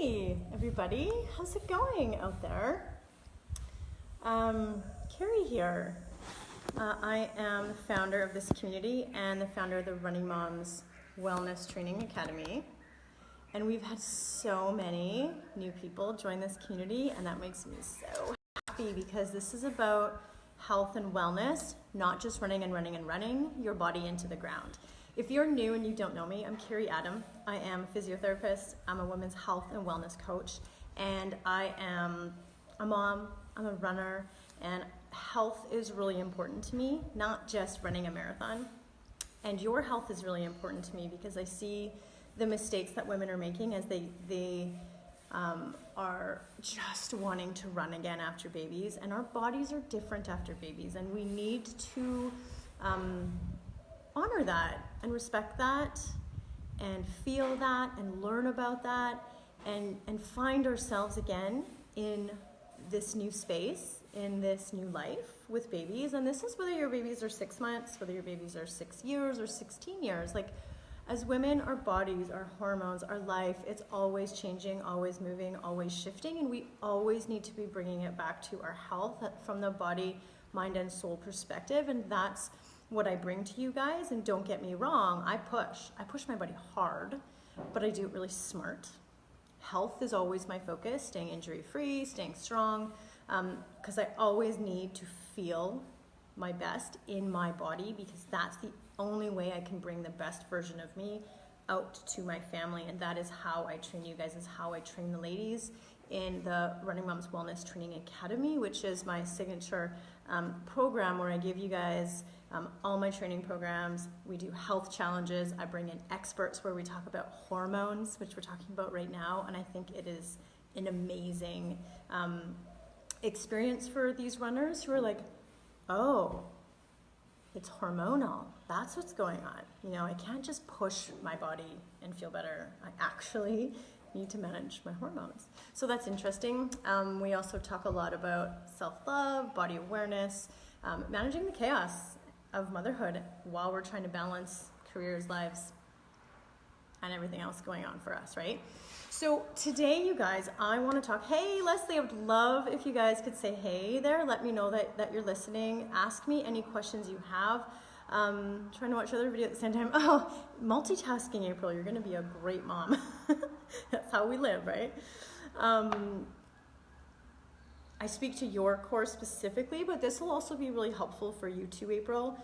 Hey everybody, how's it going out there? Carrie here. I am the founder of this community and the founder of the RunningMoms Wellness Training Academy. And we've had so many new people join this community, and that makes me so happy because this is about health and wellness, not just running your body into the ground. If you're new and you don't know me, I'm Carrie Adam. I am a physiotherapist, I'm a women's health and wellness coach, and I am a mom, I'm a runner, and health is really important to me, not just running a marathon. And your health is really important to me because I see the mistakes that women are making as they are just wanting to run again after babies, and our bodies are different after babies, and we need to honor that and respect that and feel that and learn about that and find ourselves again in this new space, in this new life with babies. And this is whether your babies are 6 months, whether your babies are 6 years or 16 years. Like, as women, our bodies, our hormones, our life, it's always changing, always moving, always shifting, and we always need to be bringing it back to our health from the body, mind, and soul perspective. And that's what I bring to you guys. And don't get me wrong, I push my body hard, but I do it really smart. Health is always my focus, staying injury-free, staying strong, because I always need to feel my best in my body, because that's the only way I can bring the best version of me out to my family. And that is how I train you guys, is how I train the ladies in the RunningMoms Wellness Training Academy, which is my signature program where I give you guys all my training programs. We do health challenges. I bring in experts where we talk about hormones, which we're talking about right now. And I think it is an amazing experience for these runners who are like, oh, it's hormonal. That's what's going on. You know, I can't just push my body and feel better. I actually need to manage my hormones. So that's interesting. We also talk a lot about self-love, body awareness, managing the chaos of motherhood while we're trying to balance careers, lives, and everything else going on for us, right? So today, you guys, I want to talk. Hey, Leslie, I would love if you guys could say hey there. Let me know that you're listening. Ask me any questions you have. Trying to watch other videos at the same time. Oh, multitasking, April. You're going to be a great mom. That's how we live, right? I speak to your core specifically, but this will also be really helpful for you too, April,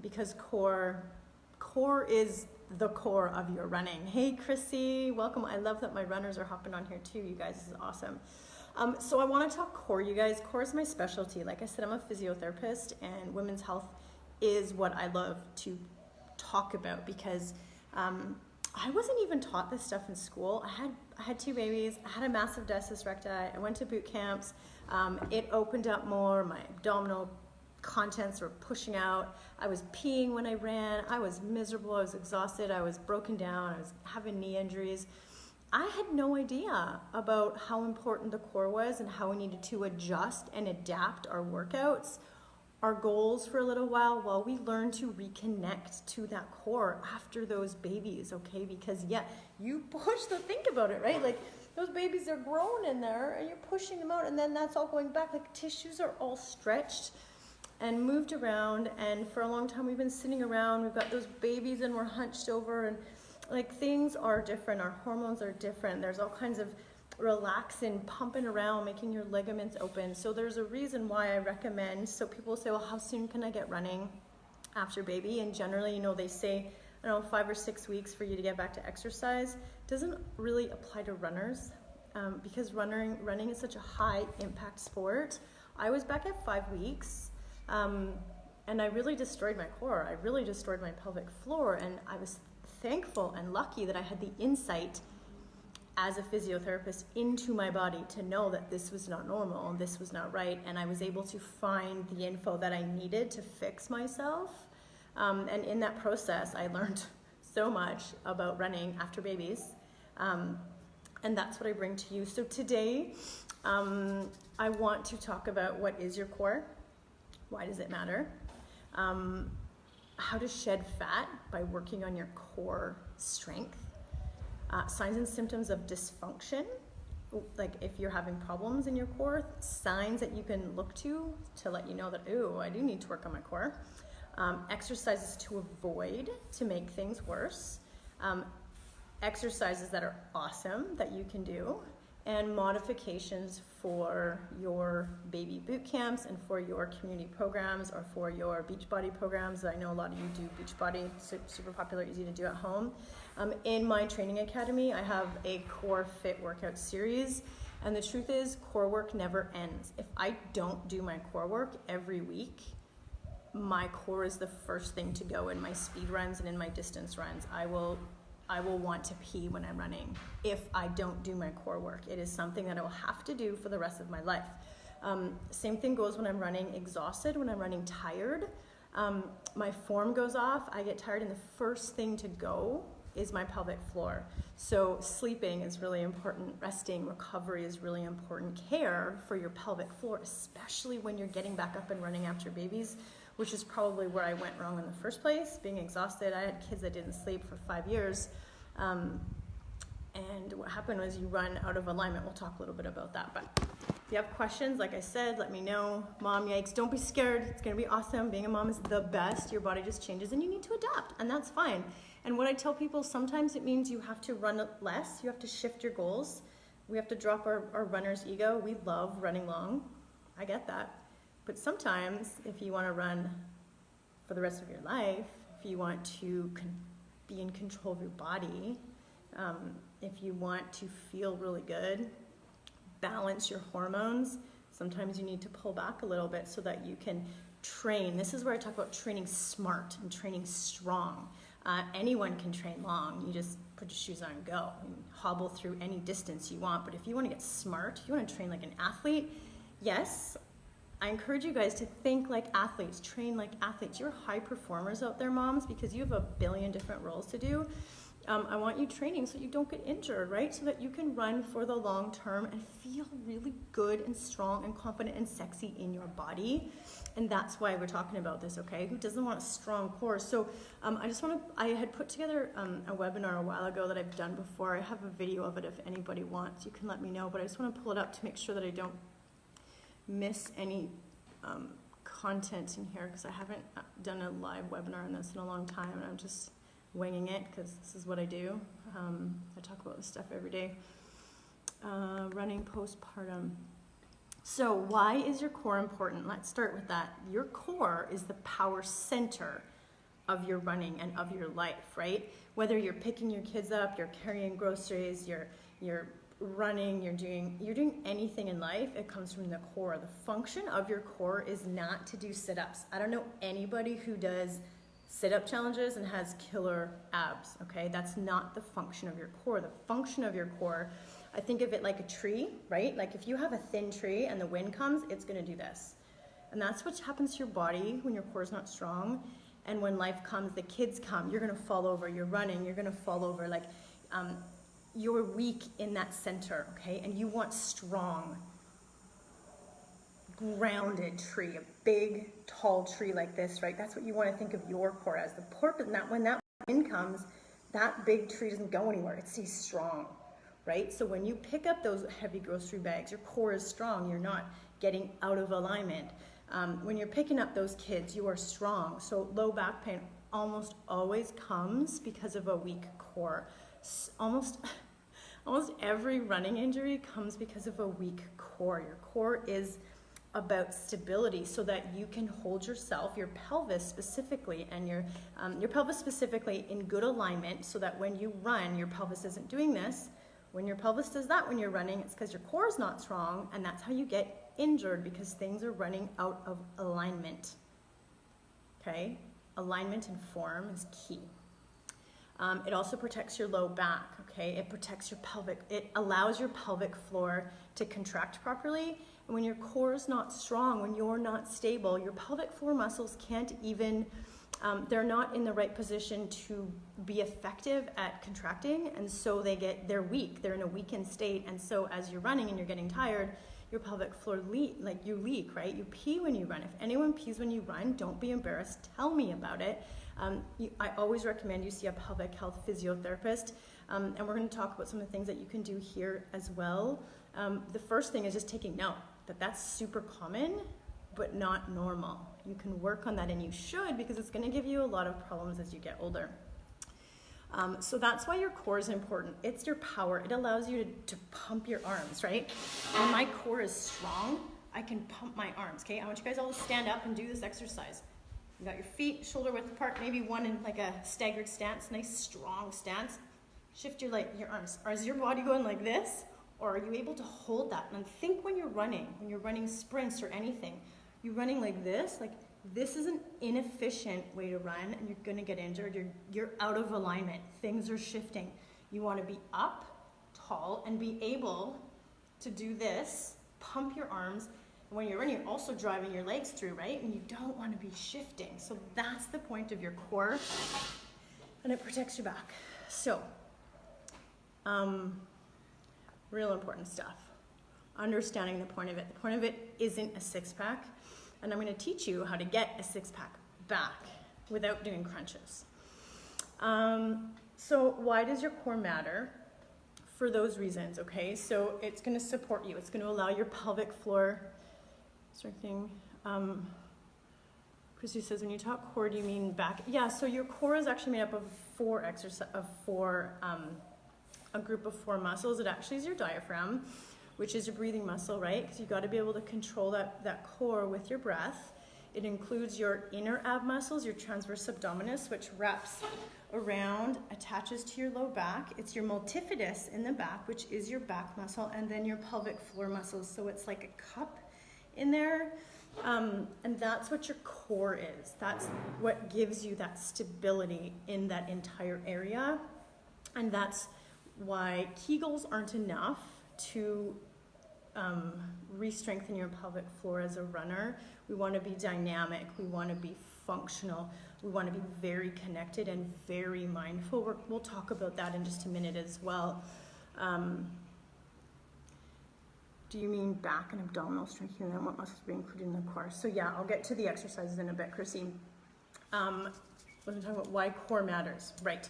because core is the core of your running. Hey, Chrissy, welcome. I love that my runners are hopping on here too, you guys. This is awesome. So I want to talk core, you guys. Core is my specialty. Like I said, I'm a physiotherapist, and women's health is what I love to talk about because I wasn't even taught this stuff in school. I had 2 babies. I had a massive discus recti. I went to boot camps. It opened up more. My abdominal contents were pushing out. I was peeing when I ran. I was miserable. I was exhausted. I was broken down. I was having knee injuries. I had no idea about how important the core was and how we needed to adjust and adapt our workouts, our goals for a little while we learn to reconnect to that core after those babies, okay? Because yeah, you think about it, right? Like, those babies are grown in there and you're pushing them out, and then that's all going back. Like, tissues are all stretched and moved around, and for a long time we've been sitting around, we've got those babies and we're hunched over, and like, things are different, our hormones are different, there's all kinds of relaxing, pumping around, making your ligaments open. So there's a reason why I recommend. So people say, well, how soon can I get running after baby? And generally, you know, they say, 5 or 6 weeks for you to get back to exercise. Doesn't really apply to runners because running is such a high impact sport. I was back at 5 weeks and I really destroyed my core. I really destroyed my pelvic floor, and I was thankful and lucky that I had the insight as a physiotherapist into my body to know that this was not normal and this was not right, and I was able to find the info that I needed to fix myself. And in that process, I learned so much about running after babies, and that's what I bring to you. So today, I want to talk about what is your core, why does it matter, how to shed fat by working on your core strength, Signs and symptoms of dysfunction, like if you're having problems in your core, signs that you can look to let you know that, ooh, I do need to work on my core. Exercises to avoid to make things worse. Exercises that are awesome that you can do, and modifications for your baby boot camps and for your community programs or for your Beachbody programs. I know a lot of you do Beachbody, super popular, easy to do at home. In my training academy, I have a core fit workout series, and the truth is core work never ends. If I don't do my core work every week, my core is the first thing to go in my speed runs and in my distance runs. I will want to pee when I'm running if I don't do my core work. It is something that I will have to do for the rest of my life. Same thing goes when I'm running exhausted, when I'm running tired. My form goes off, I get tired, and the first thing to go is my pelvic floor. So sleeping is really important, resting, recovery is really important, care for your pelvic floor, especially when you're getting back up and running after babies, which is probably where I went wrong in the first place, being exhausted. I had kids that didn't sleep for 5 years. And what happened was you run out of alignment. We'll talk a little bit about that. But if you have questions, like I said, let me know. Mom, yikes, don't be scared. It's gonna be awesome. Being a mom is the best. Your body just changes and you need to adapt, and that's fine. And what I tell people, sometimes it means you have to run less. You have to shift your goals. We have to drop our runner's ego. We love running long. I get that. But sometimes if you want to run for the rest of your life, if you want to be in control of your body, if you want to feel really good, balance your hormones, sometimes you need to pull back a little bit so that you can train. This is where I talk about training smart and training strong. Anyone can train long. You just put your shoes on and go. You can hobble through any distance you want. But if you want to get smart, you want to train like an athlete, yes, I encourage you guys to think like athletes, train like athletes. You're high performers out there, moms, because you have a billion different roles to do. I want you training so you don't get injured, right? So that you can run for the long term and feel really good and strong and confident and sexy in your body. And that's why we're talking about this, okay? Who doesn't want a strong core? So I had put together a webinar a while ago that I've done before. I have a video of it if anybody wants. You can let me know, but I just want to pull it up to make sure that I don't miss any content in here, because I haven't done a live webinar on this in a long time, and I'm just winging it because this is what I do. I talk about this stuff every day. Running postpartum. So why is your core important? Let's start with that. Your core is the power center of your running and of your life, right? Whether you're picking your kids up, you're carrying groceries, you're running, you're doing anything in life, it comes from the core. The function of your core is not to do sit-ups. I don't know anybody who does sit-up challenges and has killer abs, okay? That's not the function of your core. The function of your core, I think of it like a tree, right? Like if you have a thin tree and the wind comes, it's gonna do this. And that's what happens to your body when your core is not strong. And when life comes, the kids come, you're gonna fall over, you're running, you're gonna fall over. Like, you're weak in that center, okay? And you want strong, grounded tree, a big, tall tree like this, right? That's what you want to think of your core as. The purpose, when that wind comes, that big tree doesn't go anywhere. It stays strong, right? So when you pick up those heavy grocery bags, your core is strong. You're not getting out of alignment. When you're picking up those kids, you are strong. So low back pain almost always comes because of a weak core. Almost every running injury comes because of a weak core. Your core is about stability so that you can hold yourself, your pelvis specifically, and your pelvis specifically in good alignment so that when you run, your pelvis isn't doing this. When your pelvis does that when you're running, it's because your core is not strong, and that's how you get injured, because things are running out of alignment. Okay? Alignment and form is key. It also protects your low back, okay? It protects your pelvic. It allows your pelvic floor to contract properly. And when your core is not strong, when you're not stable, your pelvic floor muscles can't even, they're not in the right position to be effective at contracting. And so they're weak. They're in a weakened state. And so as you're running and you're getting tired, your pelvic floor you leak, right? You pee when you run. If anyone pees when you run, don't be embarrassed. Tell me about it. I always recommend you see a pelvic health physiotherapist. And we're going to talk about some of the things that you can do here as well. The first thing is just taking note that that's super common, but not normal. You can work on that, and you should, because it's going to give you a lot of problems as you get older. So that's why your core is important. It's your power. It allows you to pump your arms, right? When my core is strong, I can pump my arms, okay? I want you guys all to stand up and do this exercise. You got your feet shoulder width apart, maybe one in like a staggered stance, nice strong stance. Shift your arms. Or is your body going like this? Or are you able to hold that? And think when you're running sprints or anything, you're running like this is an inefficient way to run, and you're gonna get injured. You're out of alignment. Things are shifting. You wanna be up, tall, and be able to do this, pump your arms. And when you're running, you're also driving your legs through, right? And you don't wanna be shifting. So that's the point of your core, and it protects your back. So, real important stuff. Understanding the point of it. The point of it isn't a six-pack. And I'm going to teach you how to get a six-pack back without doing crunches. So why does your core matter? For those reasons, okay? So it's going to support you. It's going to allow your pelvic floor strengthening. Chrissy says, when you talk core, do you mean back? Yeah, so your core is actually made up of a group of 4 muscles. It actually is your diaphragm, which is your breathing muscle, right? Because you've got to be able to control that core with your breath. It includes your inner ab muscles, your transverse abdominis, which wraps around, attaches to your low back. It's your multifidus in the back, which is your back muscle, and then your pelvic floor muscles. So it's like a cup in there. And that's what your core is. That's what gives you that stability in that entire area. And that's why Kegels aren't enough to re-strengthen your pelvic floor as a runner. We want to be dynamic. We want to be functional. We want to be very connected and very mindful. We'll talk about that in just a minute as well. Do you mean back and abdominal strengthening, and what muscles be included in the core? So yeah, I'll get to the exercises in a bit, Chrissy. We're going to talk about why core matters. Right.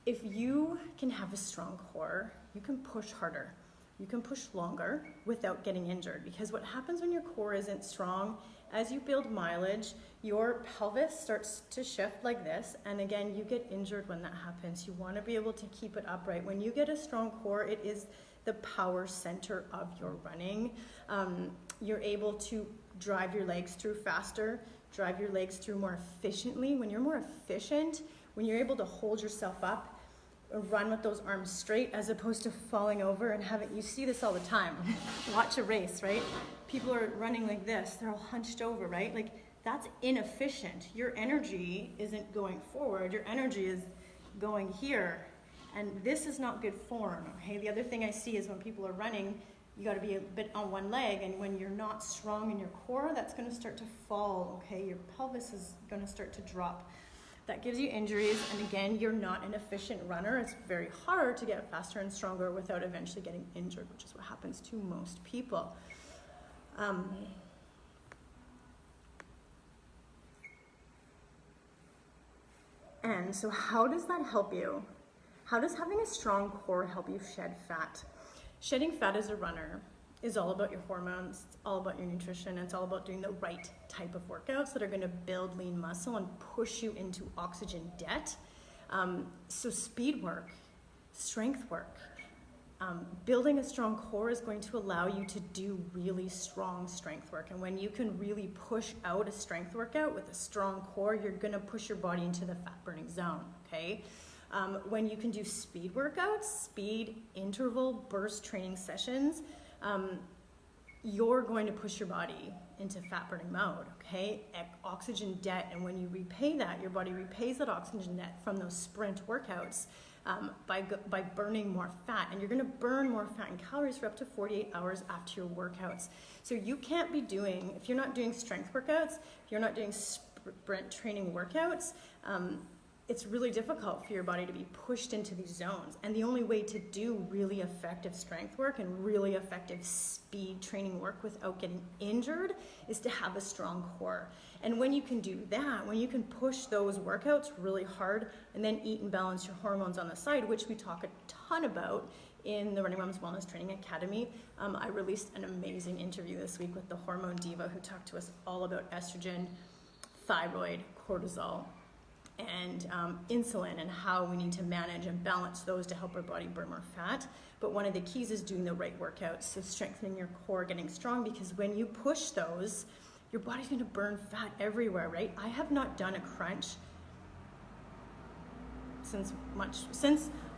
If you can have a strong core, you can push harder. You can push longer without getting injured, because what happens when your core isn't strong, as you build mileage, your pelvis starts to shift like this, and again, you get injured when that happens. You want to be able to keep it upright. When you get a strong core, it is the power center of your running. You're able to drive your legs through faster, drive your legs through more efficiently. When you're more efficient, when you're able to hold yourself up, run with those arms straight as opposed to falling over and you see this all the time. Watch a race, right? People are running like this, they're all hunched over, right? Like, that's inefficient. Your energy isn't going forward, your energy is going here. And this is not good form, okay? The other thing I see is when people are running, you gotta be a bit on one leg, and when you're not strong in your core, that's gonna start to fall, okay? Your pelvis is gonna start to drop. That gives you injuries, and again, you're not an efficient runner. It's very hard to get faster and stronger without eventually getting injured, which is what happens to most people. And so how does that help you? How does having a strong core help you shed fat? Shedding fat as a runner is all about your hormones, it's all about your nutrition, it's all about doing the right type of workouts that are gonna build lean muscle and push you into oxygen debt. So speed work, strength work, building a strong core is going to allow you to do really strong strength work. And when you can really push out a strength workout with a strong core, you're gonna push your body into the fat burning zone, okay? When you can do speed workouts, speed, interval, burst training sessions, you're going to push your body into fat burning mode, okay? Oxygen debt, and when you repay that, your body repays that oxygen debt from those sprint workouts by burning more fat, and you're gonna burn more fat and calories for up to 48 hours after your workouts. So you can't be doing, if you're not doing strength workouts, if you're not doing sprint training workouts, it's really difficult for your body to be pushed into these zones. And the only way to do really effective strength work and really effective speed training work without getting injured is to have a strong core. And when you can do that, when you can push those workouts really hard and then eat and balance your hormones on the side, which we talk a ton about in the RunningMoms Wellness Training Academy. I released an amazing interview this week with the hormone diva who talked to us all about estrogen, thyroid, cortisol, and insulin, and how we need to manage and balance those to help our body burn more fat. But one of the keys is doing the right workouts, so strengthening your core, getting strong, because when you push those, your body's going to burn fat everywhere, right? I have not done a crunch since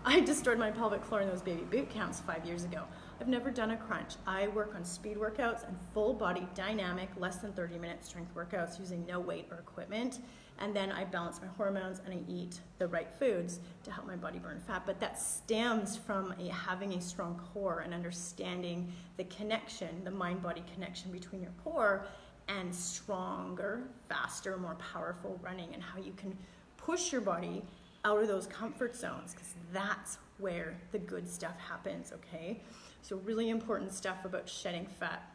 I destroyed my pelvic floor in those baby boot camps 5 years ago. I've never done a crunch. I work on speed workouts and full body dynamic, less than 30-minute strength workouts using no weight or equipment. And then I balance my hormones and I eat the right foods to help my body burn fat. But that stems from having a strong core and understanding the connection, the mind-body connection between your core and stronger, faster, more powerful running, and how you can push your body out of those comfort zones, because that's where the good stuff happens, okay? So really important stuff about shedding fat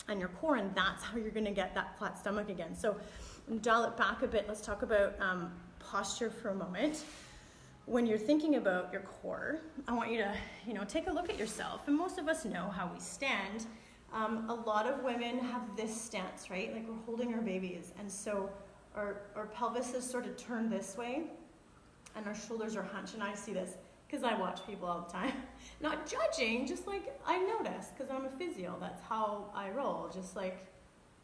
on your core, and that's how you're gonna get that flat stomach again. So dial it back a bit. Let's talk about posture for a moment. When you're thinking about your core, I want you to, take a look at yourself. And most of us know how we stand. A lot of women have this stance, right? Like we're holding our babies. And so our pelvis is sort of turned this way and our shoulders are hunched. And I see this because I watch people all the time. Not judging, just like I notice, because I'm a physio. That's how I roll. Just like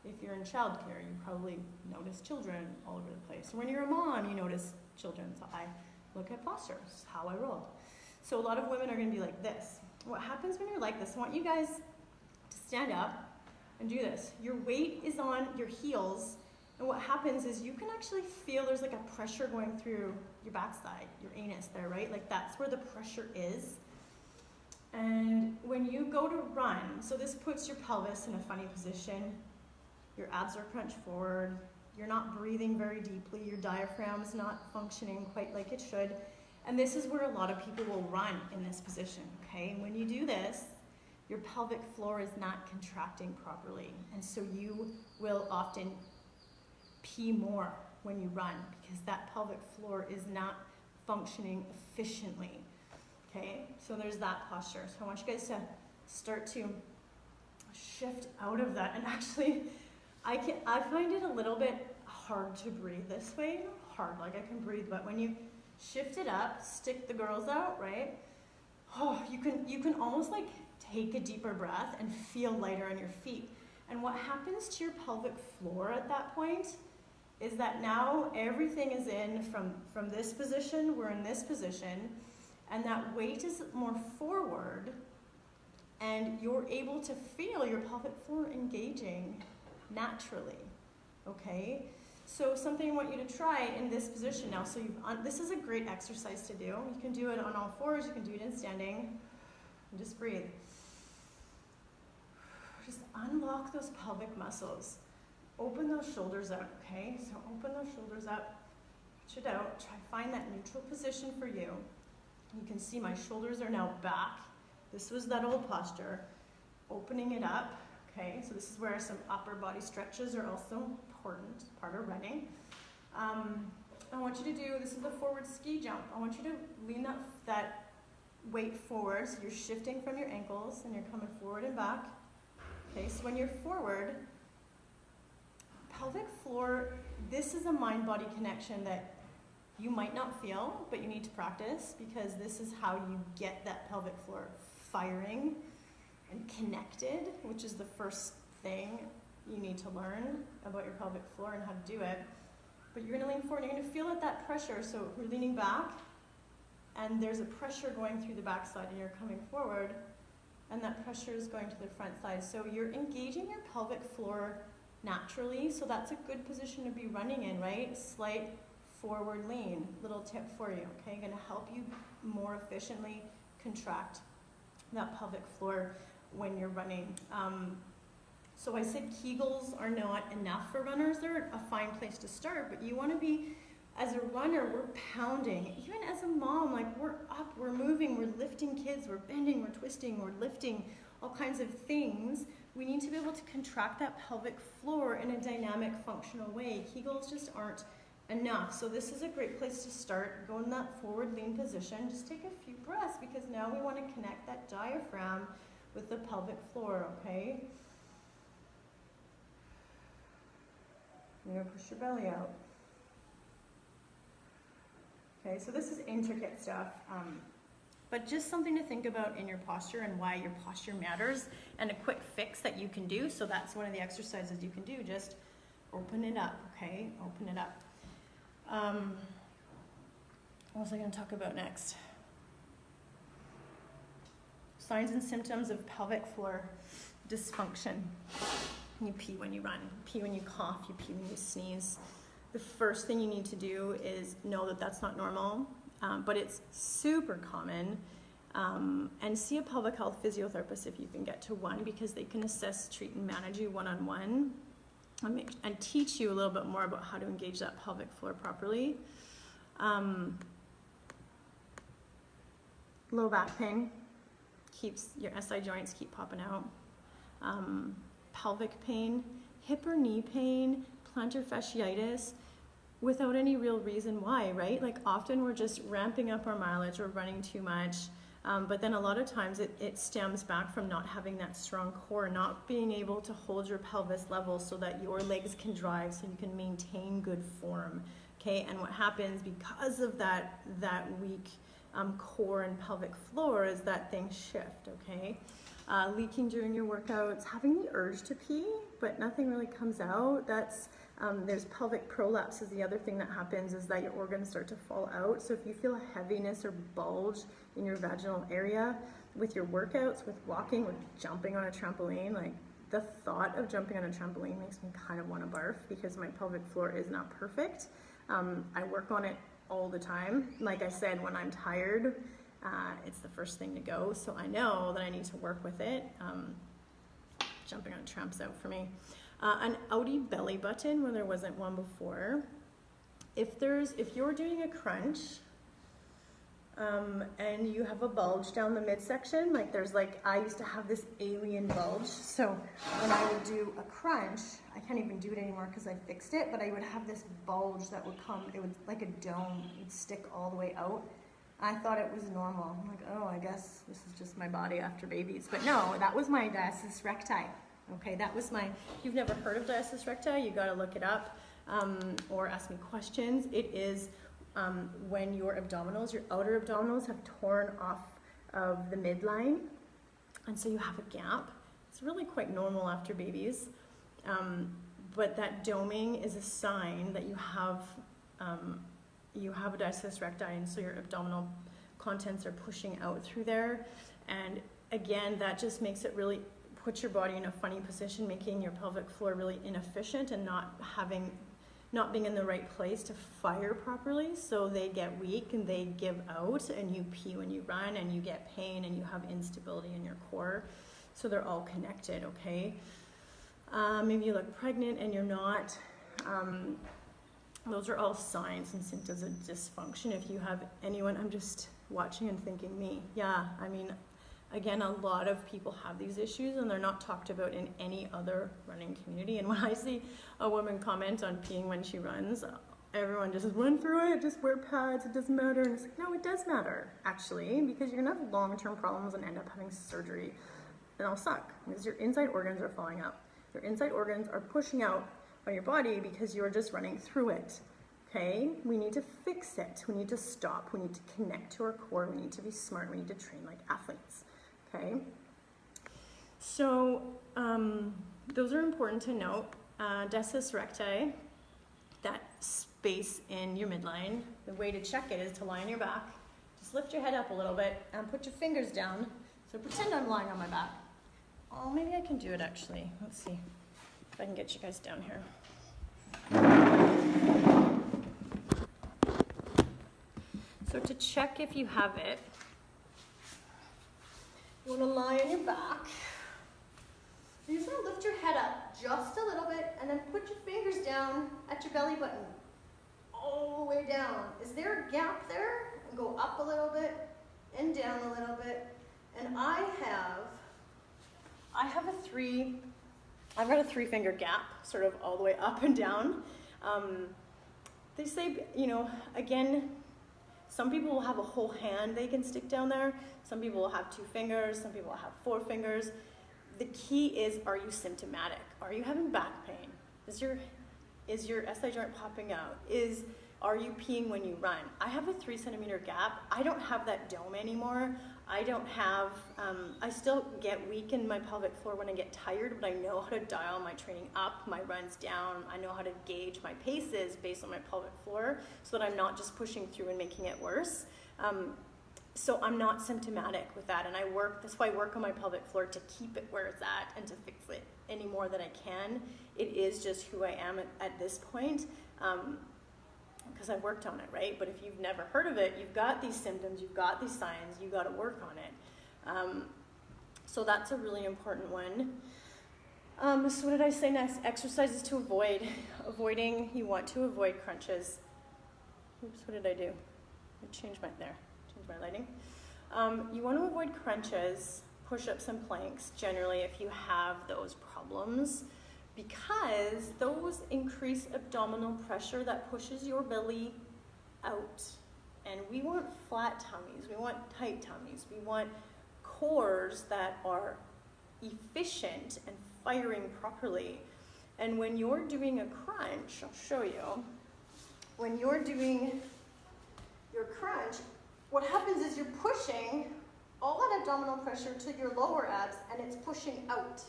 if you're in childcare, you probably notice children all over the place. When you're a mom, you notice children. So I look at posture. This is how I roll. So a lot of women are going to be like this. What happens when you're like this? I want you guys to stand up and do this. Your weight is on your heels. And what happens is you can actually feel there's like a pressure going through your backside, your anus there, right? Like that's where the pressure is. And when you go to run, so this puts your pelvis in a funny position. Your abs are crunched forward. You're not breathing very deeply. Your diaphragm's not functioning quite like it should. And this is where a lot of people will run in this position, okay? And when you do this, your pelvic floor is not contracting properly. And so you will often pee more when you run because that pelvic floor is not functioning efficiently, okay? So there's that posture. So I want you guys to start to shift out of that. And actually, I find it a little bit hard to breathe this way. Not hard, like I can breathe, but when you shift it up, stick the girls out, right? Oh, you can almost like take a deeper breath and feel lighter on your feet. And what happens to your pelvic floor at that point is that now everything is in from this position, we're in this position, and that weight is more forward, and you're able to feel your pelvic floor engaging naturally, okay? So something I want you to try in this position now. So this is a great exercise to do. You can do it on all fours, you can do it in standing, and just breathe. Just unlock those pelvic muscles. Open those shoulders up, okay? So open those shoulders up, reach it out, try find that neutral position for you. You can see my shoulders are now back. This was that old posture. Opening it up, okay? So this is where some upper body stretches are also important, part of running. I want you to do, this is the forward ski jump. I want you to lean that weight forward, so you're shifting from your ankles and you're coming forward and back. Okay, so when you're forward, pelvic floor, this is a mind-body connection that you might not feel, but you need to practice, because this is how you get that pelvic floor firing and connected, which is the first thing you need to learn about your pelvic floor and how to do it. But you're going to lean forward and you're going to feel that pressure. So we're leaning back and there's a pressure going through the backside and you're coming forward and that pressure is going to the front side. So you're engaging your pelvic floor naturally. So that's a good position to be running in, right? Slight forward lean. Little tip for you, okay? Going to help you more efficiently contract that pelvic floor when you're running. So I said Kegels are not enough for runners. They're a fine place to start, but you want to be as a runner, we're pounding. Even as a mom, like we're up, we're moving, we're lifting kids, we're bending, we're twisting, we're lifting all kinds of things. We need to be able to contract that pelvic floor in a dynamic, functional way. Kegels just aren't enough. So this is a great place to start. Go in that forward lean position. Just take a few breaths, because now we want to connect that diaphragm with the pelvic floor, okay? You're going to push your belly out. Okay, so this is intricate stuff, but just something to think about in your posture and why your posture matters, and a quick fix that you can do. So that's one of the exercises you can do. Just open it up, okay? Open it up. What was I going to talk about next? Signs and symptoms of pelvic floor dysfunction. You pee when you run, you pee when you cough, you pee when you sneeze. The first thing you need to do is know that that's not normal, but it's super common. And see a pelvic health physiotherapist if you can get to one, because they can assess, treat, and manage you one-on-one, and teach you a little bit more about how to engage that pelvic floor properly. Low back pain keeps your SI joints keep popping out. Pelvic pain, hip or knee pain, plantar fasciitis, without any real reason why, right? Like often we're just ramping up our mileage or running too much, but then a lot of times it stems back from not having that strong core, not being able to hold your pelvis level so that your legs can drive, so you can maintain good form, okay? And what happens because of that weak core and pelvic floor is that things shift, okay? Leaking during your workouts, having the urge to pee, but nothing really comes out. That's there's pelvic prolapse is the other thing that happens, is that your organs start to fall out. So if you feel a heaviness or bulge in your vaginal area with your workouts, with walking, with jumping on a trampoline, like the thought of jumping on a trampoline makes me kind of want to barf, because my pelvic floor is not perfect. I work on it all the time. Like I said, when I'm tired, it's the first thing to go, so I know that I need to work with it. Jumping on a tramp's out for me. An outie belly button where there wasn't one before. If you're doing a crunch and you have a bulge down the midsection, I used to have this alien bulge, so when I would do a crunch, I can't even do it anymore because I fixed it, but I would have this bulge that would come, it would like a dome, it would stick all the way out. I thought it was normal. I'm like, oh, I guess this is just my body after babies. But no, that was my diastasis recti. Okay, that was my, if you've never heard of diastasis recti, you gotta look it up or ask me questions. It is when your abdominals, your outer abdominals have torn off of the midline, and so you have a gap. It's really quite normal after babies, but that doming is a sign that you have a diastasis recti, and so your abdominal contents are pushing out through there. And again, that just makes it really put your body in a funny position, making your pelvic floor really inefficient and not being in the right place to fire properly. So they get weak and they give out, and you pee when you run, and you get pain, and you have instability in your core. So they're all connected, okay? Maybe you look pregnant and you're not. Those are all signs and symptoms of dysfunction. If you have anyone, I'm just watching and thinking, me. Yeah, I mean, again, a lot of people have these issues, and they're not talked about in any other running community. And when I see a woman comment on peeing when she runs, everyone just says, run through it, just wear pads, it doesn't matter. And it's like, no, it does matter, actually, because you're gonna have long-term problems and end up having surgery. And it'll suck, because your inside organs are falling out. Your inside organs are pushing out on your body because you're just running through it, okay? We need to fix it. We need to stop. We need to connect to our core. We need to be smart. We need to train like athletes, okay? So those are important to note. Diastasis recti, that space in your midline, the way to check it is to lie on your back. Just lift your head up a little bit and put your fingers down. So pretend I'm lying on my back. Oh, maybe I can do it actually. Let's see if I can get you guys down here. So to check if you have it, you want to lie on your back. You just want to lift your head up just a little bit, and then put your fingers down at your belly button. all the way down. Is there a gap there? And go up a little bit and down a little bit. And I've got a 3-finger gap, sort of all the way up and down. They say, you know, again, some people will have a whole hand they can stick down there. Some people will have 2 fingers. Some people will have 4 fingers. The key is, are you symptomatic? Are you having back pain? Is your SI joint popping out? Are you peeing when you run? I have a 3-centimeter gap. I don't have that dome anymore. I still get weak in my pelvic floor when I get tired, but I know how to dial my training up, my runs down. I know how to gauge my paces based on my pelvic floor so that I'm not just pushing through and making it worse. So I'm not symptomatic with that, and that's why I work on my pelvic floor to keep it where it's at and to fix it any more than I can. It is just who I am at this point. Because I worked on it, right? But if you've never heard of it, you've got these symptoms, you've got these signs, you've got to work on it. So that's a really important one. So what did I say next? Exercises to avoid. You want to avoid crunches. Oops, what did I do? I changed my lighting. You want to avoid crunches, push-ups and planks, generally, if you have those problems, because those increase abdominal pressure that pushes your belly out. And we want flat tummies, we want tight tummies, we want cores that are efficient and firing properly. And when you're doing a crunch, I'll show you, when you're doing your crunch, what happens is you're pushing all that abdominal pressure to your lower abs and it's pushing out.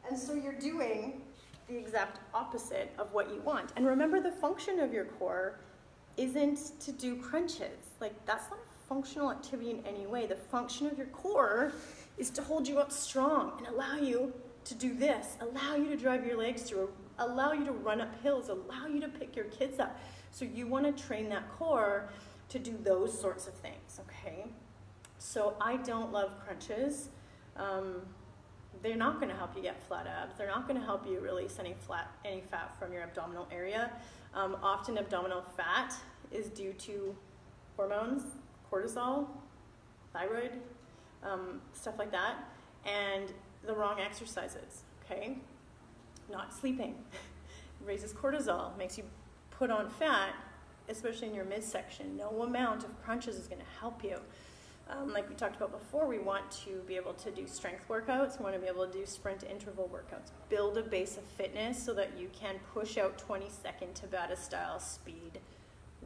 And so you're doing the exact opposite of what you want. And remember, the function of your core isn't to do crunches. Like, that's not a functional activity in any way. The function of your core is to hold you up strong and allow you to do this, allow you to drive your legs through, allow you to run up hills, allow you to pick your kids up. So you want to train that core to do those sorts of things, okay? So I don't love crunches. They're not going to help you get flat abs. They're not going to help you release any fat from your abdominal area. Often abdominal fat is due to hormones, cortisol, thyroid, stuff like that, and the wrong exercises, okay? Not sleeping raises cortisol, makes you put on fat, especially in your midsection. No amount of crunches is going to help you. Like we talked about before, we want to be able to do strength workouts. We want to be able to do sprint interval workouts. Build a base of fitness so that you can push out 20-second Tabata style speed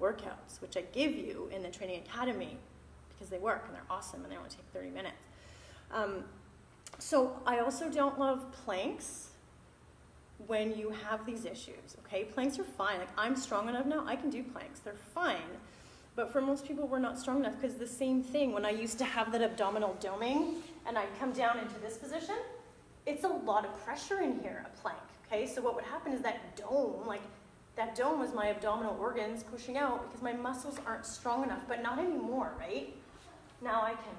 workouts, which I give you in the Training Academy because they work and they're awesome and they only take 30 minutes. So I also don't love planks when you have these issues, okay? Planks are fine. Like, I'm strong enough now, I can do planks. They're fine. But for most people, we're not strong enough, because the same thing, when I used to have that abdominal doming and I'd come down into this position, it's a lot of pressure in here, a plank, okay? So what would happen is that dome was my abdominal organs pushing out because my muscles aren't strong enough, but not anymore, right? Now I can,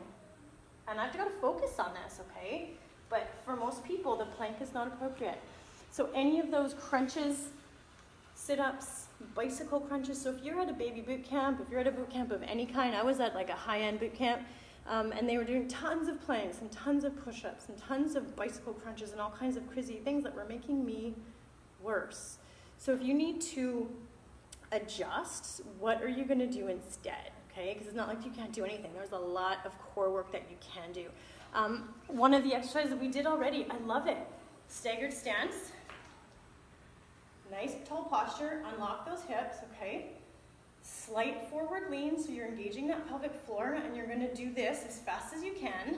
and I've got to focus on this, okay? But for most people, the plank is not appropriate. So any of those crunches, sit-ups, bicycle crunches. So if you're at a baby boot camp, if you're at a boot camp of any kind, I was at like a high-end boot camp, and they were doing tons of planks and tons of push-ups and tons of bicycle crunches and all kinds of crazy things that were making me worse. So if you need to adjust, what are you going to do instead? Okay, because it's not like you can't do anything. There's a lot of core work that you can do. One of the exercises that we did already, I love it. Staggered stance. Nice tall posture, unlock those hips, okay? Slight forward lean, so you're engaging that pelvic floor, and you're gonna do this as fast as you can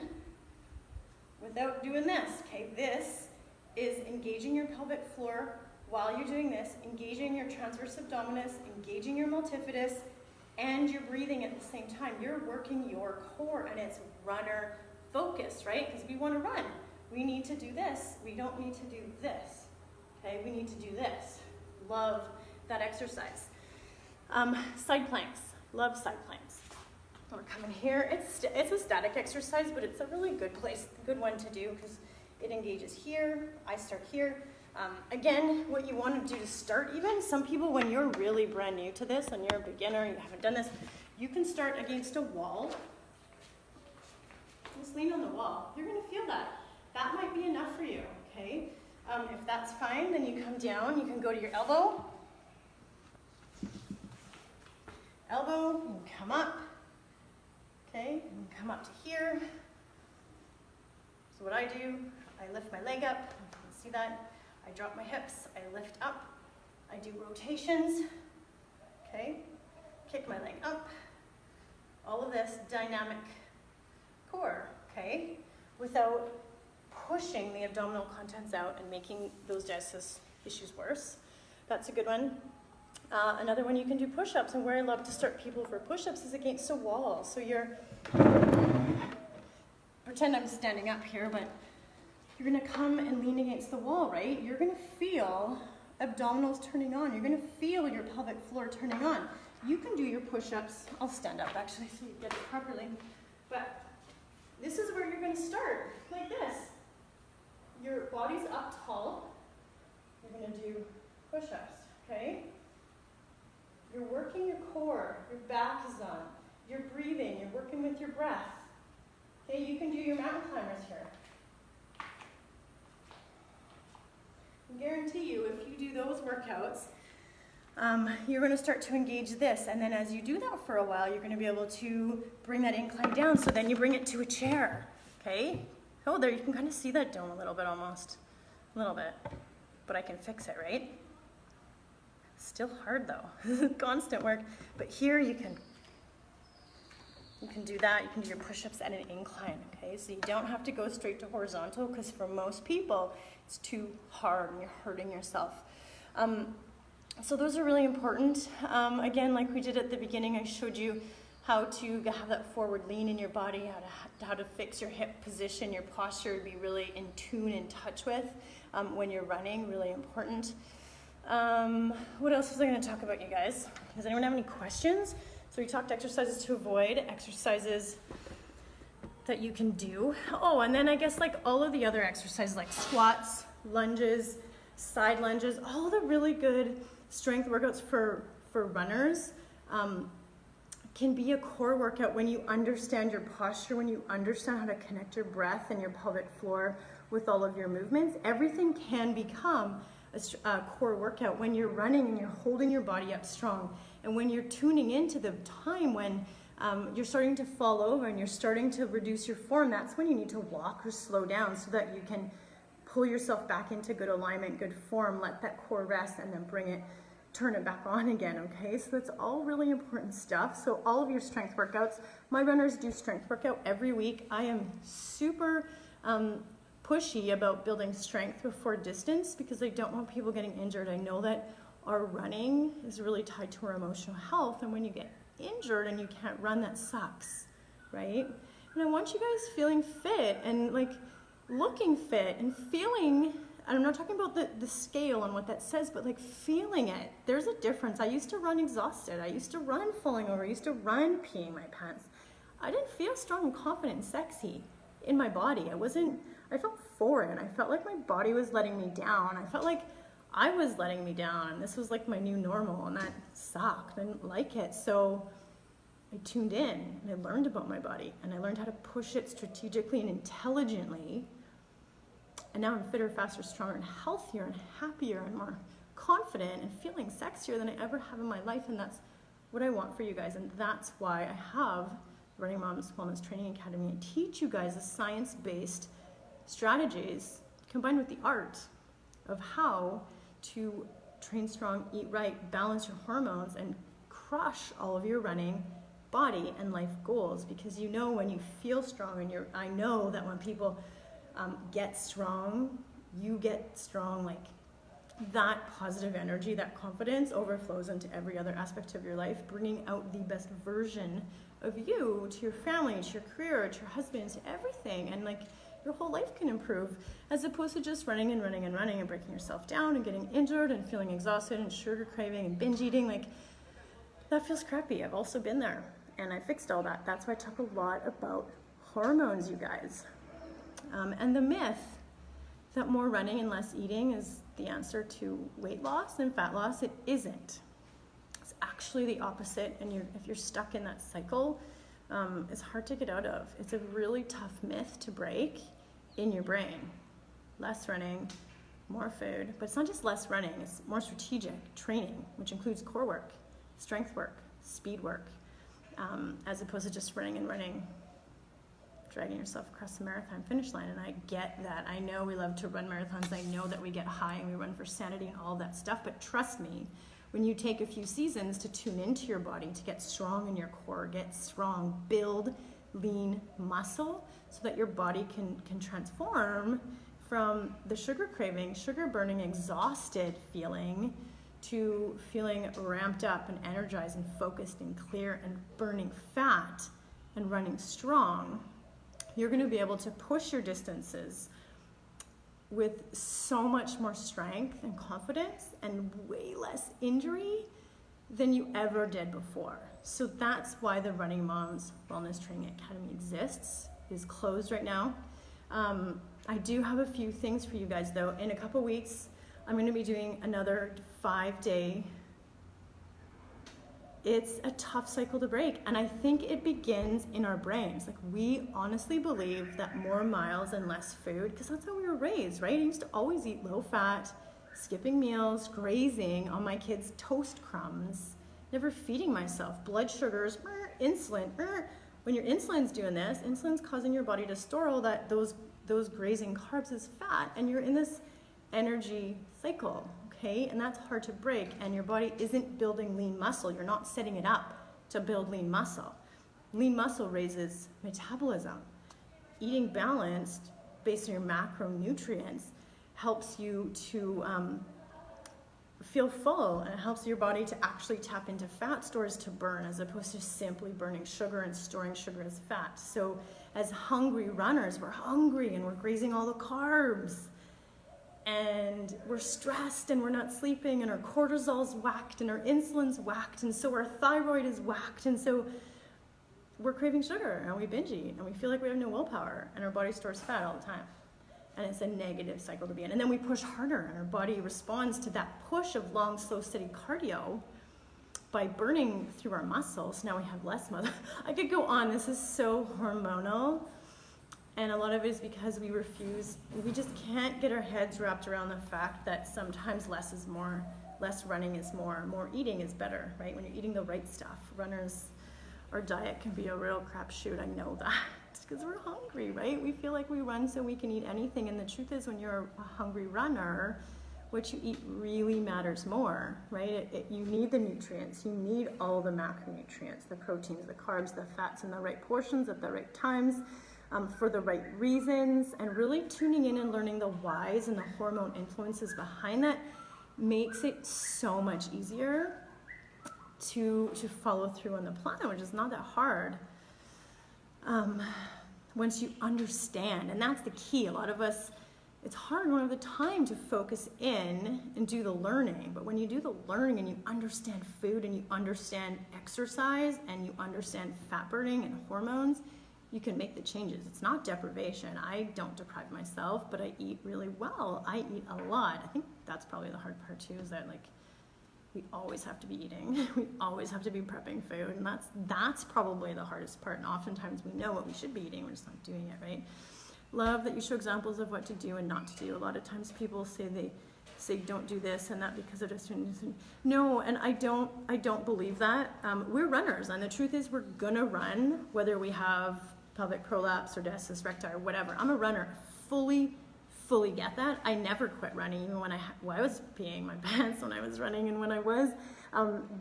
without doing this, okay? This is engaging your pelvic floor while you're doing this, engaging your transverse abdominis, engaging your multifidus, and you're breathing at the same time. You're working your core, and it's runner focused, right? Because we wanna run. We need to do this. We don't need to do this, okay? We need to do this. Love that exercise. Side planks. Love side planks. We're coming here. It's a static exercise, but it's a really good one to do because it engages here. I start here. Again, what you want to do to start even, some people when you're really brand new to this and you're a beginner, you haven't done this, you can start against a wall. Just lean on the wall. You're going to feel that. That might be enough for you, okay? If that's fine, then you come down. You can go to your elbow. Elbow, and come up. Okay, and come up to here. So what I do, I lift my leg up. You can see that. I drop my hips. I lift up. I do rotations. Okay, kick my leg up. All of this dynamic core, okay, without pushing the abdominal contents out and making those digestive issues worse. That's a good one. Another one, you can do push-ups, and where I love to start people for push-ups is against a wall. So pretend I'm standing up here, but you're gonna come and lean against the wall, right? You're gonna feel abdominals turning on. You're gonna feel your pelvic floor turning on. You can do your push-ups. I'll stand up actually so you get it properly. But this is where you're gonna start, like this. Your body's up tall. You're gonna do push-ups, okay? You're working your core, your back is on. You're breathing, you're working with your breath. Okay, you can do your mountain climbers here. I guarantee you, if you do those workouts, you're going to start to engage this, and then as you do that for a while, you're going to be able to bring that incline down, so then you bring it to a chair, okay? Oh, there, you can kind of see that dome a little bit almost, a little bit, but I can fix it, right? Still hard though, constant work, but here you can do that, you can do your push-ups at an incline, okay? So you don't have to go straight to horizontal, because for most people, it's too hard and you're hurting yourself. So those are really important. Again, like we did at the beginning, I showed you how to have that forward lean in your body, how to fix your hip position, your posture, be really in tune, in touch with when you're running, really important. What else was I going to talk about, you guys? Does anyone have any questions? So we talked exercises to avoid, exercises that you can do. Oh, and then I guess like all of the other exercises like squats, lunges, side lunges, all the really good strength workouts for runners can be a core workout when you understand your posture, when you understand how to connect your breath and your pelvic floor with all of your movements. Everything can become a core workout when you're running and you're holding your body up strong, and when you're tuning into the time when you're starting to fall over and you're starting to reduce your form. That's when you need to walk or slow down so that you can pull yourself back into good alignment, good form, let that core rest, and then turn it back on again, okay? So that's all really important stuff. So all of your strength workouts, my runners do strength workout every week. I am super pushy about building strength before distance because I don't want people getting injured. I know that our running is really tied to our emotional health, and when you get injured and you can't run, that sucks, right? And I want you guys feeling fit and like looking fit and feeling, and I'm not talking about the scale and what that says, but like feeling it. There's a difference. I used to run exhausted. I used to run falling over. I used to run peeing my pants. I didn't feel strong and confident and sexy in my body. I felt foreign. I felt like my body was letting me down. I felt like I was letting me down, and this was like my new normal, and that sucked. I didn't like it. So I tuned in and I learned about my body, and I learned how to push it strategically and intelligently. And now I'm fitter, faster, stronger, and healthier, and happier, and more confident, and feeling sexier than I ever have in my life. And that's what I want for you guys. And that's why I have RunningMoms Wellness Training Academy. I teach you guys the science-based strategies combined with the art of how to train strong, eat right, balance your hormones, and crush all of your running, body, and life goals. Because you know when you feel strong, and I know that when people get strong, you get strong, like that positive energy, that confidence overflows into every other aspect of your life, bringing out the best version of you to your family, to your career, to your husband, to everything. And like your whole life can improve, as opposed to just running and running and running and breaking yourself down and getting injured and feeling exhausted and sugar craving and binge eating. Like that feels crappy. I've also been there, and I fixed all that. That's why I talk a lot about hormones, you guys. And the myth that more running and less eating is the answer to weight loss and fat loss. It isn't. It's actually the opposite, and if you're stuck in that cycle, it's hard to get out of. It's a really tough myth to break in your brain. Less running, more food, but it's not just less running, it's more strategic training, which includes core work, strength work, speed work, as opposed to just running and running, dragging yourself across the marathon finish line. And I get that. I know we love to run marathons. I know that we get high and we run for sanity and all that stuff, but trust me, when you take a few seasons to tune into your body, to get strong in your core, get strong, build lean muscle so that your body can transform from the sugar craving, sugar burning, exhausted feeling to feeling ramped up and energized and focused and clear and burning fat and running strong, you're going to be able to push your distances with so much more strength and confidence and way less injury than you ever did before. So that's why the Running Moms Wellness Training Academy exists. It is closed right now. I do have a few things for you guys though. In a couple weeks, I'm going to be doing another 5-day. It's a tough cycle to break, and I think it begins in our brains. Like, we honestly believe that more miles and less food, because that's how we were raised, right? I used to always eat low fat, skipping meals, grazing on my kids' toast crumbs, never feeding myself, blood sugars, insulin. When your insulin's doing this, insulin's causing your body to store all those grazing carbs as fat, and you're in this energy cycle, okay? And that's hard to break, and your body isn't building lean muscle. You're not setting it up to build lean muscle. Lean muscle raises metabolism. Eating balanced based on your macronutrients helps you to feel full, and it helps your body to actually tap into fat stores to burn, as opposed to simply burning sugar and storing sugar as fat. So as hungry runners, we're hungry and we're grazing all the carbs, and we're stressed and we're not sleeping, and our cortisol's whacked and our insulin's whacked, and so our thyroid is whacked, and so we're craving sugar and we binge eat and we feel like we have no willpower, and our body stores fat all the time. And it's a negative cycle to be in. And then we push harder, and our body responds to that push of long, slow, steady cardio by burning through our muscles. Now we have less muscle. I could go on. This is so hormonal. And a lot of it is because we just can't get our heads wrapped around the fact that sometimes less is more, less running is more eating is better, right? When you're eating the right stuff. Runners, our diet can be a real crapshoot, I know that. Because we're hungry, right? We feel like we run so we can eat anything, and the truth is, when you're a hungry runner, what you eat really matters more, right? You need the nutrients, you need all the macronutrients, the proteins, the carbs, the fats in the right portions at the right times, for the right reasons, and really tuning in and learning the whys and the hormone influences behind that makes it so much easier to follow through on the plan, which is not that hard. Once you understand, and that's the key. A lot of us, it's hard, we don't have the time to focus in and do the learning, but when you do the learning and you understand food and you understand exercise and you understand fat burning and hormones, you can make the changes. It's not deprivation. I don't deprive myself, but I eat really well. I eat a lot. I think that's probably the hard part too, is that, like, we always have to be eating. We always have to be prepping food, and that's probably the hardest part. And oftentimes we know what we should be eating, we're just not doing it, right? Love that you show examples of what to do and not to do. A lot of times people say don't do this and that because of this. No, and I don't believe that. We're runners, and the truth is we're gonna run whether we have pelvic prolapse or discus recti or whatever. I'm a runner, fully get that. I never quit running, even when I was peeing my pants when I was running, and when I was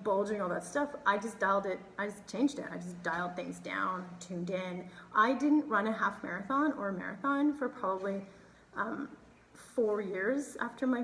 bulging, all that stuff. I just changed it. I just dialed things down, tuned in. I didn't run a half marathon or a marathon for probably 4 years after my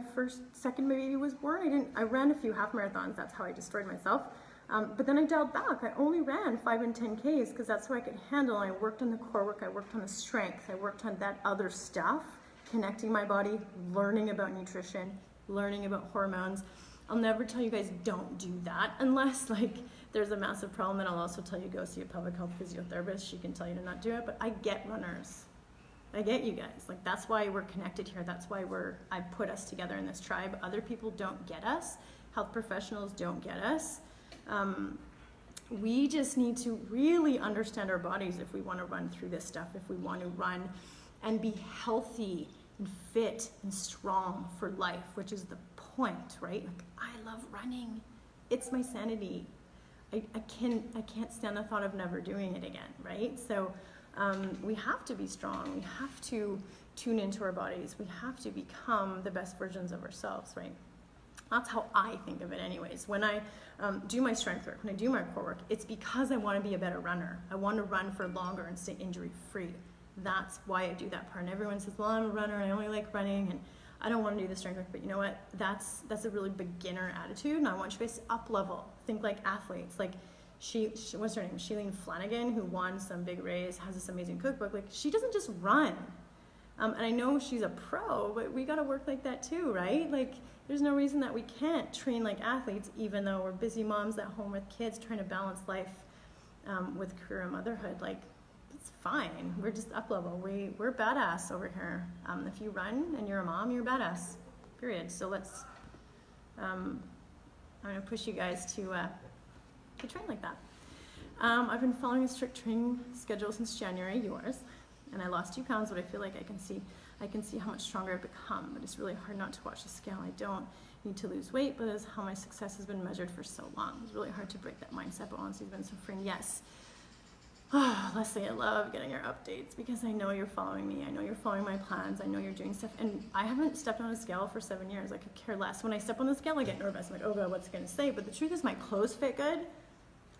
second baby was born. I ran a few half marathons. That's how I destroyed myself. But then I dialed back. I only ran 5 and 10Ks because that's what I could handle. I worked on the core work. I worked on the strength. I worked on that other stuff, connecting my body, learning about nutrition, learning about hormones. I'll never tell you guys don't do that unless, like, there's a massive problem, and I'll also tell you go see a pelvic health physiotherapist. She can tell you to not do it, but I get runners. I get you guys. Like, that's why we're connected here. That's why I put us together in this tribe. Other people don't get us. Health professionals don't get us. We just need to really understand our bodies if we want to run through this stuff, if we want to run and be healthy and fit and strong for life, which is the point, right? Like, I love running. It's my sanity. I can't stand the thought of never doing it again, right? So we have to be strong. We have to tune into our bodies. We have to become the best versions of ourselves, right? That's how I think of it anyways. When I do my strength work, when I do my core work, it's because I want to be a better runner. I want to run for longer and stay injury-free. That's why I do that part. And everyone says, well, I'm a runner, I only like running, and I don't want to do the strength work. But you know what? That's a really beginner attitude, and I want you guys to up-level. Think like athletes. Like, what's her name? Shailene Flanagan, who won some big race, has this amazing cookbook. Like, she doesn't just run. And I know she's a pro, but we got to work like that too, right? Like, there's no reason that we can't train like athletes, even though we're busy moms at home with kids trying to balance life with career and motherhood. Like, it's fine. We're just up level. We're badass over here. If you run and you're a mom, you're badass, period. So let's, I'm going to push you guys to train like that. I've been following a strict training schedule since January, yours, and I lost 2 pounds, but I feel like I can see how much stronger I've become, but it's really hard not to watch the scale. I don't need to lose weight, but it's how my success has been measured for so long. It's really hard to break that mindset, but honestly, it's been so freeing. Yes. Oh, Leslie, I love getting your updates because I know you're following me. I know you're following my plans. I know you're doing stuff. And I haven't stepped on a scale for 7 years. I could care less. When I step on the scale, I get nervous. I'm like, oh God, what's it going to say? But the truth is my clothes fit good.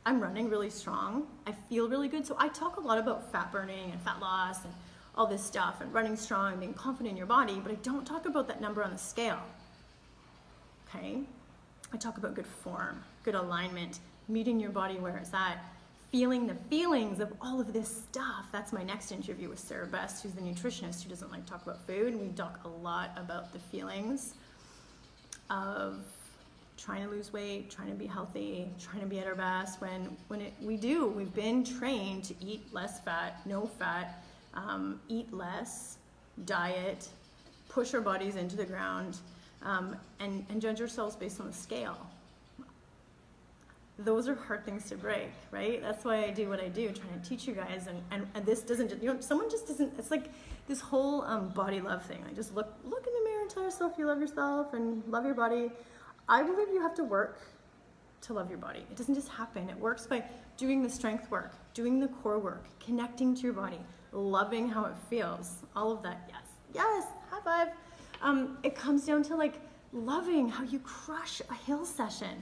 I'm running really strong. I feel really good. So I talk a lot about fat burning and fat loss and all this stuff and running strong and being confident in your body, but I don't talk about that number on the scale. Okay? I talk about good form, good alignment, meeting your body where it's at, feeling the feelings of all of this stuff. That's my next interview with Sarah Best, who's the nutritionist who doesn't like to talk about food. We talk a lot about the feelings of trying to lose weight, trying to be healthy, trying to be at our best. We've been trained to eat less fat, no fat, eat less, diet, push our bodies into the ground, and judge ourselves based on the scale. Those are hard things to break, right? That's why I do what I do, trying to teach you guys. And this doesn't, someone just doesn't, it's like this whole body love thing. Like, just look in the mirror and tell yourself you love yourself and love your body. I believe you have to work to love your body. It doesn't just happen. It works by doing the strength work, doing the core work, connecting to your body, loving how it feels, all of that. Yes, high five. It comes down to like loving how you crush a hill session.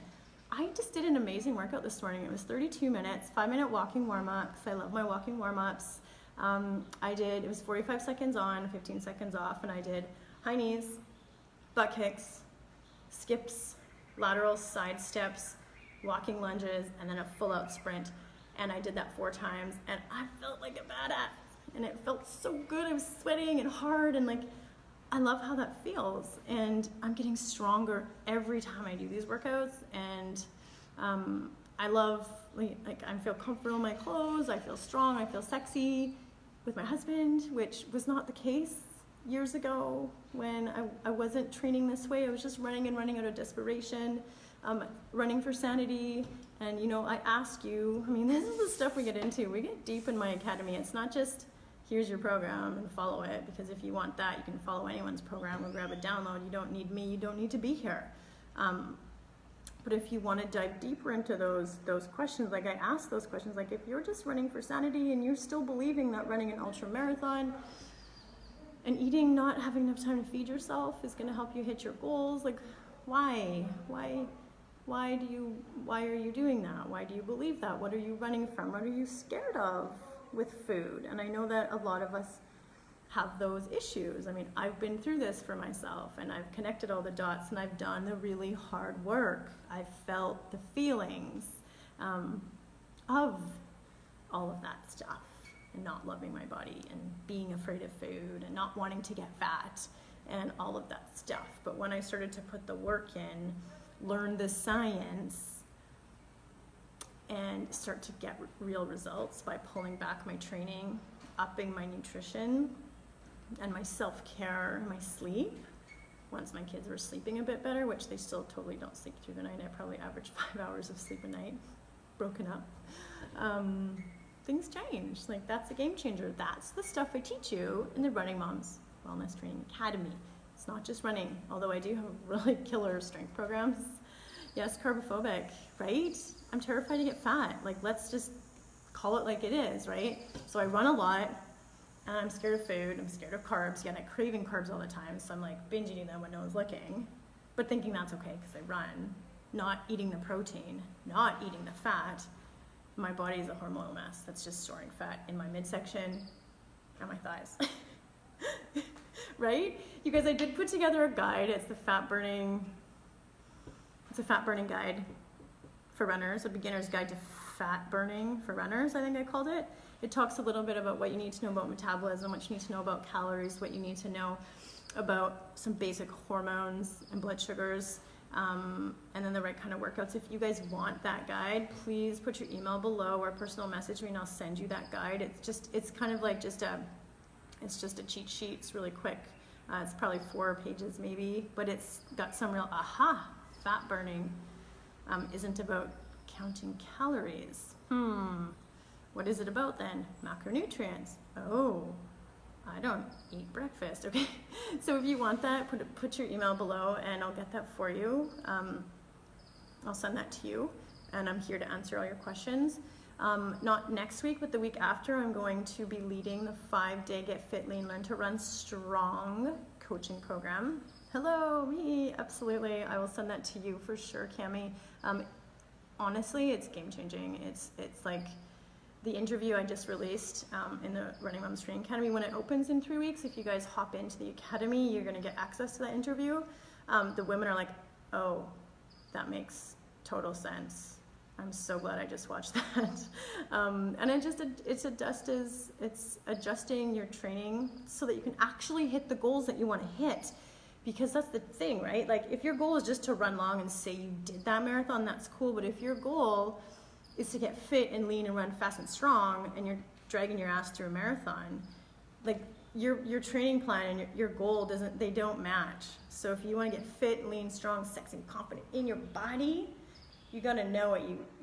I just did an amazing workout this morning. It was 32 minutes, 5-minute walking warm-ups. I love my walking warm-ups. It was 45 seconds on, 15 seconds off, and I did high knees, butt kicks, skips, lateral side steps, walking lunges, and then a full-out sprint. And I did that 4 times, and I felt like a badass. And it felt so good. I was sweating and hard, and like, I love how that feels, and I'm getting stronger every time I do these workouts, and I love, like I feel comfortable in my clothes, I feel strong, I feel sexy with my husband, which was not the case years ago when I wasn't training this way. I was just running out of desperation, running for sanity, and I ask you, this is the stuff we get into. We get deep in my academy. It's not just, here's your program and follow it, because if you want that, you can follow anyone's program or grab a download. You don't need me, you don't need to be here. But if you want to dive deeper into those questions, like I ask those questions, like if you're just running for sanity and you're still believing that running an ultra marathon and eating, not having enough time to feed yourself is going to help you hit your goals, like why are you doing that? Why do you believe that? What are you running from? What are you scared of with food? And I know that a lot of us have those issues. I've been through this for myself, and I've connected all the dots, and I've done the really hard work. I've felt the feelings of all of that stuff, and not loving my body, and being afraid of food, and not wanting to get fat, and all of that stuff. But when I started to put the work in, learn the science, and start to get real results by pulling back my training, upping my nutrition, and my self-care, my sleep. Once my kids were sleeping a bit better, which they still totally don't sleep through the night. I probably average 5 hours of sleep a night, broken up. Things change. Like, that's a game changer. That's the stuff I teach you in the Running Moms Wellness Training Academy. It's not just running, although I do have really killer strength programs. Yes, carbophobic, right? I'm terrified to get fat. Like, let's just call it like it is, right? So I run a lot. And I'm scared of food, I'm scared of carbs, yet I'm craving carbs all the time, so I'm like binge eating them when no one's looking, but thinking that's okay because I run, not eating the protein, not eating the fat. My body is a hormonal mess that's just storing fat in my midsection and my thighs. Right? You guys, I did put together a guide. It's a fat burning guide for runners, a beginner's guide to fat burning for runners, I think I called it. It talks a little bit about what you need to know about metabolism, what you need to know about calories, what you need to know about some basic hormones and blood sugars, and then the right kind of workouts. If you guys want that guide, please put your email below or personal message me and I'll send you that guide. It's kind of like just a cheat sheet. It's really quick. It's probably 4 pages maybe, but it's got some real fat burning isn't about counting calories. What is it about then? Macronutrients. Oh, I don't eat breakfast. Okay, so if you want that, put your email below and I'll get that for you. I'll send that to you and I'm here to answer all your questions. Not next week, but the week after, I'm going to be leading the 5-day Get Fit, Lean, Learn to Run Strong coaching program. Hello, me, absolutely. I will send that to you for sure, Cami. Honestly, it's game changing. It's like the interview I just released in the Running Moms Training Academy. When it opens in 3 weeks, if you guys hop into the academy, you're gonna get access to that interview. The women are like, oh, that makes total sense. I'm so glad I just watched that. And it's adjusting your training so that you can actually hit the goals that you want to hit. Because that's the thing, right? Like, if your goal is just to run long and say you did that marathon, that's cool. But if your goal is to get fit and lean and run fast and strong, and you're dragging your ass through a marathon, like, your training plan and your goal they don't match. So if you want to get fit, lean, strong, sexy, and confident in your body, you got to know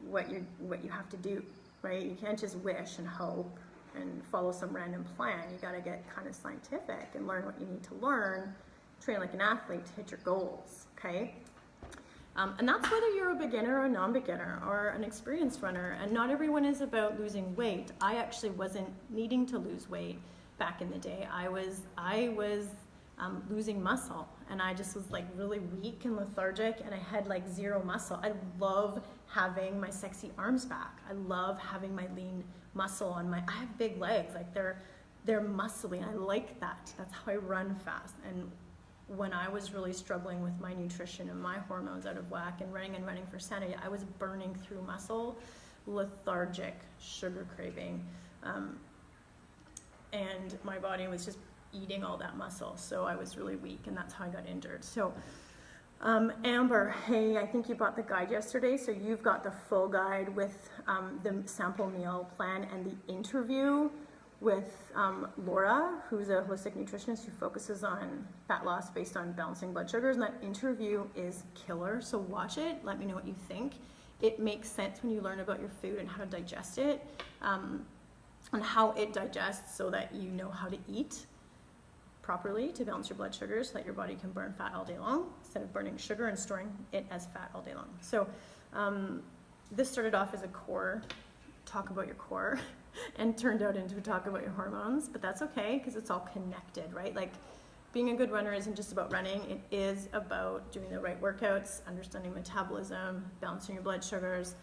what you have to do, right? You can't just wish and hope and follow some random plan. You got to get kind of scientific and learn what you need to learn, train like an athlete to hit your goals, okay? And that's whether you're a beginner or a non-beginner or an experienced runner. And not everyone is about losing weight. I actually wasn't needing to lose weight back in the day. I was losing muscle, and I just was like really weak and lethargic, and I had like zero muscle. I love having my sexy arms back. I love having my lean muscle on I have big legs, like they're muscly, and I like that. That's how I run fast. And when I was really struggling with my nutrition and my hormones out of whack and running for sanity, I was burning through muscle, lethargic, sugar craving, and my body was just eating all that muscle. So I was really weak, and that's how I got injured. So Amber, hey, I think you bought the guide yesterday, so you've got the full guide with the sample meal plan and the interview with Laura, who's a holistic nutritionist who focuses on fat loss based on balancing blood sugars, and that interview is killer. So watch it, let me know what you think. It makes sense when you learn about your food and how to digest it, and how it digests, so that you know how to eat properly to balance your blood sugar, so that your body can burn fat all day long instead of burning sugar and storing it as fat all day long. So this started off as a core, talk about your core, and turned out into a talk about your hormones, but that's okay because it's all connected, right? Like, being a good runner isn't just about running, it is about doing the right workouts, understanding metabolism, balancing your blood sugars,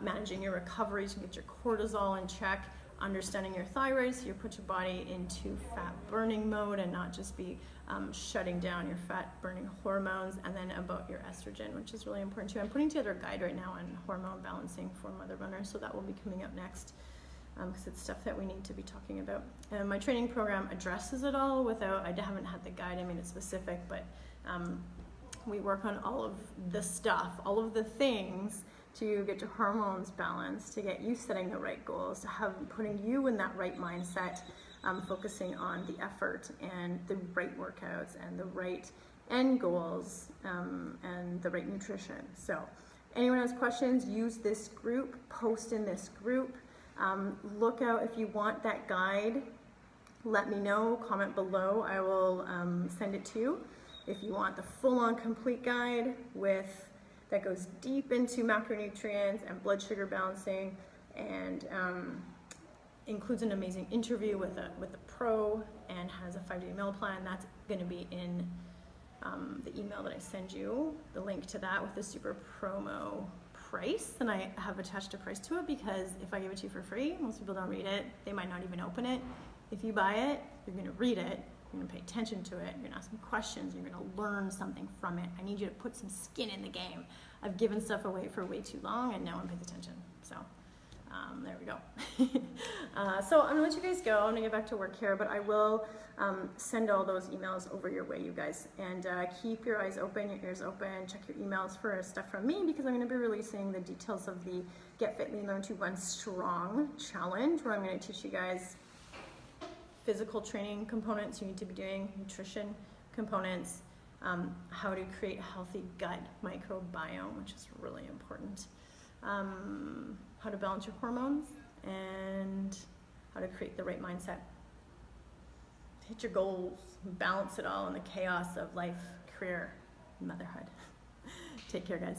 managing your recovery to get your cortisol in check, understanding your thyroid so you put your body into fat burning mode and not just be shutting down your fat burning hormones, and then about your estrogen, which is really important too. I'm putting together a guide right now on hormone balancing for mother runners, so that will be coming up next, because it's stuff that we need to be talking about. And my training program addresses it all without, I haven't had the guide, I mean it's specific, but we work on all of the stuff, all of the things to get your hormones balanced, to get you setting the right goals, to have putting you in that right mindset, focusing on the effort and the right workouts and the right end goals and the right nutrition. So anyone has questions, use this group, post in this group. Look out if you want that guide. Let me know, comment below, I will send it to you. If you want the full-on complete guide that goes deep into macronutrients and blood sugar balancing and includes an amazing interview with a pro and has a 5-day meal plan, that's gonna be in the email that I send you, the link to that with the super promo price. And I have attached a price to it because if I give it to you for free, most people don't read it, they might not even open it. If you buy it, you're gonna read it, you're gonna pay attention to it, you're gonna ask me questions, you're gonna learn something from it. I need you to put some skin in the game. I've given stuff away for way too long and no one pays attention. So there we go. So I'm gonna let you guys go. I'm gonna get back to work here, but I will send all those emails over your way, you guys. And keep your eyes open, your ears open, check your emails for stuff from me because I'm gonna be releasing the details of the Get Fit, Lean, Learn to Run Strong challenge, where I'm gonna teach you guys physical training components you need to be doing, nutrition components, how to create a healthy gut microbiome, which is really important, how to balance your hormones, and how to create the right mindset. Hit your goals, balance it all in the chaos of life, career, motherhood. Take care, guys.